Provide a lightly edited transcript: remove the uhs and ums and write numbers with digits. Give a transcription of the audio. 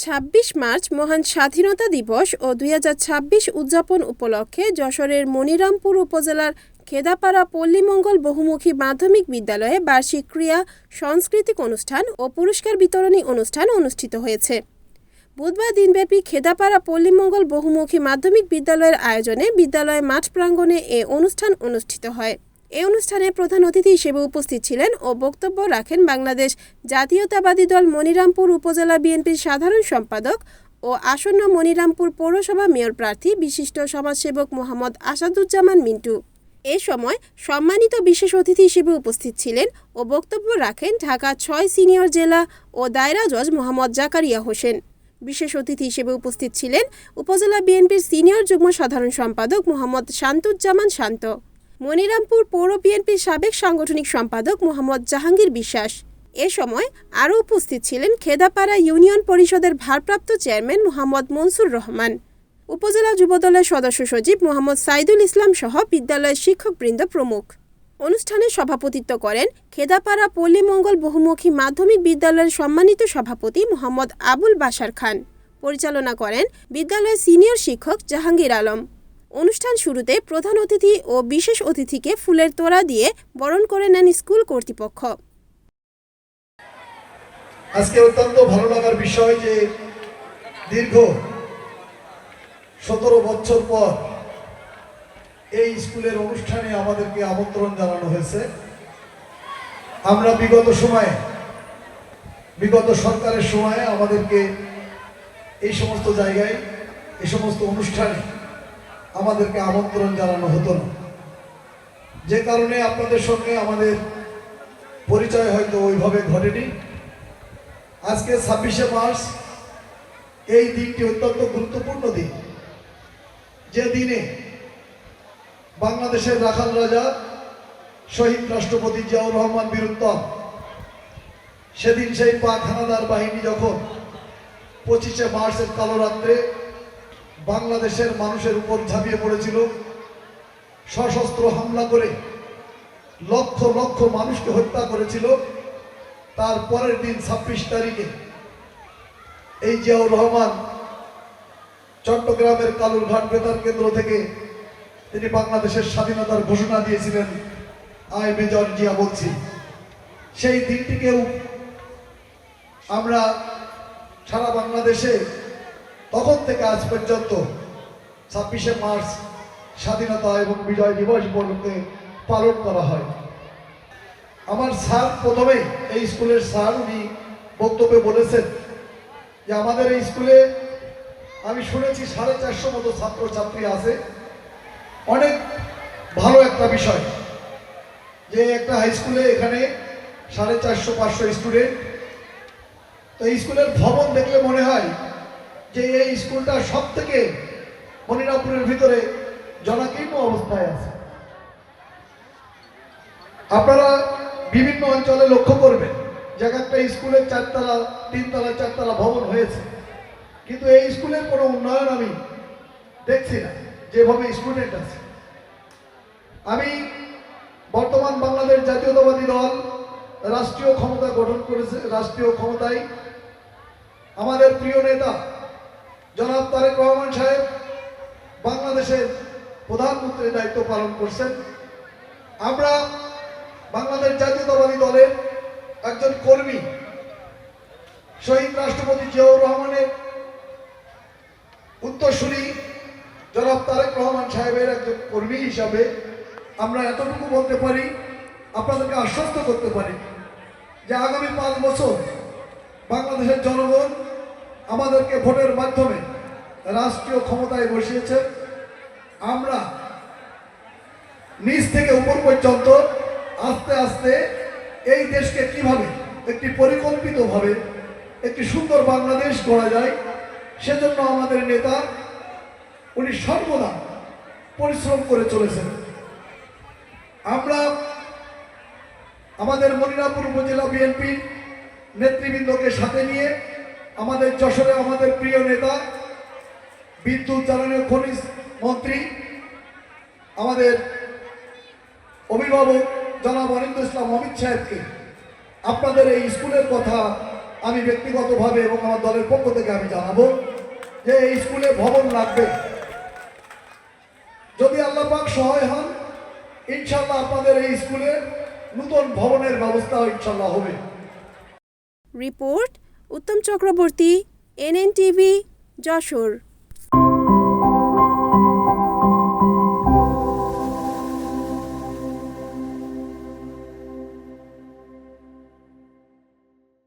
২৬ March মহান স্বাধীনতা দিবস ও ২০২৬ উদযাপন উপলক্ষে যশোরের মনিরামপুর উপজেলার খেদাপাড়া পল্লীমঙ্গল বহুমুখী মাধ্যমিক বিদ্যালয়ে বার্ষিক ক্রীড়া সাংস্কৃতিক অনুষ্ঠান ও পুরস্কার বিতরণী অনুষ্ঠান অনুষ্ঠিত হয়েছে। বুধবার দিনব্যাপী খেদাপাড়া পল্লীমঙ্গল বহুমুখী মাধ্যমিক বিদ্যালয়ের আয়োজনে বিদ্যালয় মাঠ প্রাঙ্গণে এ অনুষ্ঠান অনুষ্ঠিত হয়। এই অনুষ্ঠানে প্রধান অতিথি হিসেবে উপস্থিত ছিলেন ও বক্তব্য রাখেন বাংলাদেশ জাতীয়তাবাদী দল মনিরামপুর উপজেলা বিএনপির সাধারণ সম্পাদক ও আসন্ন মনিরামপুর পৌরসভা মেয়র প্রার্থী বিশিষ্ট সমাজসেবক মোহাম্মদ আসাদুজ্জামান মিন্টু। এ সময় সম্মানিত বিশেষ অতিথি হিসেবে উপস্থিত ছিলেন ও বক্তব্য রাখেন ঢাকা ৬ সিনিয়র জেলা ও দায়রা জজ মোহাম্মদ জাকারিয়া হোসেন। বিশেষ অতিথি হিসেবে উপস্থিত ছিলেন উপজেলা বিএনপির সিনিয়র যুগ্ম সাধারণ সম্পাদক মোহাম্মদ শান্তুজ্জামান শান্ত, মনিরামপুর পৌর বিএনপির সাবেক সাংগঠনিক সম্পাদক মোহাম্মদ জাহাঙ্গীর বিশ্বাস। এ সময় আরও উপস্থিত ছিলেন খেদাপাড়া ইউনিয়ন পরিষদের ভারপ্রাপ্ত চেয়ারম্যান মোহাম্মদ মনসুর রহমান, উপজেলা যুবদলের সদস্য সচিব মোহাম্মদ সাইদুল ইসলাম সহ বিদ্যালয়ের শিক্ষকবৃন্দ প্রমুখ। অনুষ্ঠানে সভাপতিত্ব করেন খেদাপাড়া পল্লীমঙ্গল বহুমুখী মাধ্যমিক বিদ্যালয়ের সম্মানিত সভাপতি মোহাম্মদ আবুল বাশার খান। পরিচালনা করেন বিদ্যালয়ের সিনিয়র শিক্ষক জাহাঙ্গীর আলম। অনুষ্ঠান শুরুতে প্রধান অতিথি ও বিশেষ অতিথিকে ফুলের তোড়া দিয়ে বরণ করে নেন স্কুল কর্তৃপক্ষ। আজকে অত্যন্ত ভালো লাগার বিষয় যে দীর্ঘ ১৭ বছর পর এই স্কুলের অনুষ্ঠানে আমাদেরকে আমন্ত্রণ জানানো হয়েছে। আমরা বিগত সরকারের সময়ে আমাদেরকে এই সমস্ত জায়গায় এই সমস্ত অনুষ্ঠানে আমাদেরকে আমন্ত্রণ জানানো হতো না, যে কারণে আপনাদের সঙ্গে আমাদের পরিচয় হয়তো ওইভাবে ঘটেনি। আজকে ২৬শে মার্চ এই দিনটি অত্যন্ত গুরুত্বপূর্ণ দিন, যে দিনে বাংলাদেশের রাখাল রাজা শহীদ রাষ্ট্রপতি জিয়াউর রহমান বীরুত্তম সেদিন সেই পাক হানাদার বাহিনী যখন ২৫শে মার্চের কালো রাত্রে বাংলাদেশের মানুষের উপর ঝাঁপিয়ে পড়েছিল, সশস্ত্র হামলা করে লক্ষ লক্ষ মানুষকে হত্যা করেছিল। তার পরের দিন ২৬ তারিখে এই জিয়াউর রহমান চট্টগ্রামের কালুরঘাট বেতার কেন্দ্র থেকে তিনি বাংলাদেশের স্বাধীনতার ঘোষণা দিয়েছিলেন। আই মেজর জিয়া বলছি, সেই দিনটিকেও আমরা সারা বাংলাদেশে তখন থেকে আজ পর্যন্ত ২৬শে মার্চ স্বাধীনতা এবং বিজয় দিবস বলতে পালন করা হয়। আমার স্যার প্রথমেই এই স্কুলের স্যার উনি বক্তব্যে বলেছেন যে আমাদের এই স্কুলে আমি শুনেছি ৪৫০ মতো ছাত্রছাত্রী আছে। অনেক ভালো একটা বিষয় যে একটা হাই স্কুলে এখানে ৪৫০-৫০০ স্টুডেন্ট। তো এই স্কুলের ভবন দেখলে মনে হয় যে এই স্কুলটা সব থেকে মনিরামপুরের ভিতরে জনাকীর্ণ অবস্থায় আছে। আপনারা বিভিন্ন অঞ্চলে লক্ষ্য করবেন যে একটা স্কুলের ৪তলা ৩তলা ৪তলা ভবন হয়েছে, কিন্তু এই স্কুলের কোনো উন্নয়ন আমি দেখছি না, যেভাবে স্টুডেন্ট আছে। আমি বর্তমান বাংলাদেশ জাতীয়তাবাদী দল রাষ্ট্রীয় ক্ষমতা গঠন করেছে। রাষ্ট্রীয় ক্ষমতায় আমাদের প্রিয় নেতা জনাব তারেক রহমান সাহেব বাংলাদেশের প্রধানমন্ত্রীর দায়িত্ব পালন করছেন। আমরা বাংলাদেশ জাতীয়তাবাদী দলের একজন কর্মী, শহীদ রাষ্ট্রপতি জিয়াউর রহমানের উত্তরসূরি জনাব তারেক রহমান সাহেবের একজন কর্মী হিসাবে আমরা এতটুকু বলতে পারি, আপনাদেরকে আশ্বস্ত করতে পারি যে আগামী ৫ বছর বাংলাদেশের জনগণ আমাদেরকে ভোটের মাধ্যমে রাষ্ট্রীয় ক্ষমতায় বসিয়েছে। আমরা নিচ থেকে উপর পর্যন্ত আস্তে আস্তে এই দেশকে কিভাবে একটি পরিকল্পিতভাবে একটি সুন্দর বাংলাদেশ গড়া যায়, সেজন্য আমাদের নেতা উনি সর্বদা পরিশ্রম করে চলেছেন। আমরা আমাদের মনিরামপুর উপজেলা বিএনপি নেতৃবৃন্দকে সাথে নিয়ে আমাদের যশোরে আমাদের প্রিয় নেতা বিদ্যুৎ জ্বালানি ও খনিজ মন্ত্রী আমাদের অভিভাবক জনাব অনিন্দ্য ইসলাম অমিত সাহেবকে আপনাদের এই স্কুলের কথা আমি ব্যক্তিগতভাবে এবং আমার দলের পক্ষ থেকে আমি জানাবো যে এই স্কুলে ভবন লাগবে। যদি আল্লাহ পাক সহায় হন, ইনশাল্লাহ আপনাদের এই স্কুলে নতুন ভবনের ব্যবস্থা ইনশাল্লাহ হবে। রিপোর্ট উত্তম চক্রবর্তী, NNTV, যশোর।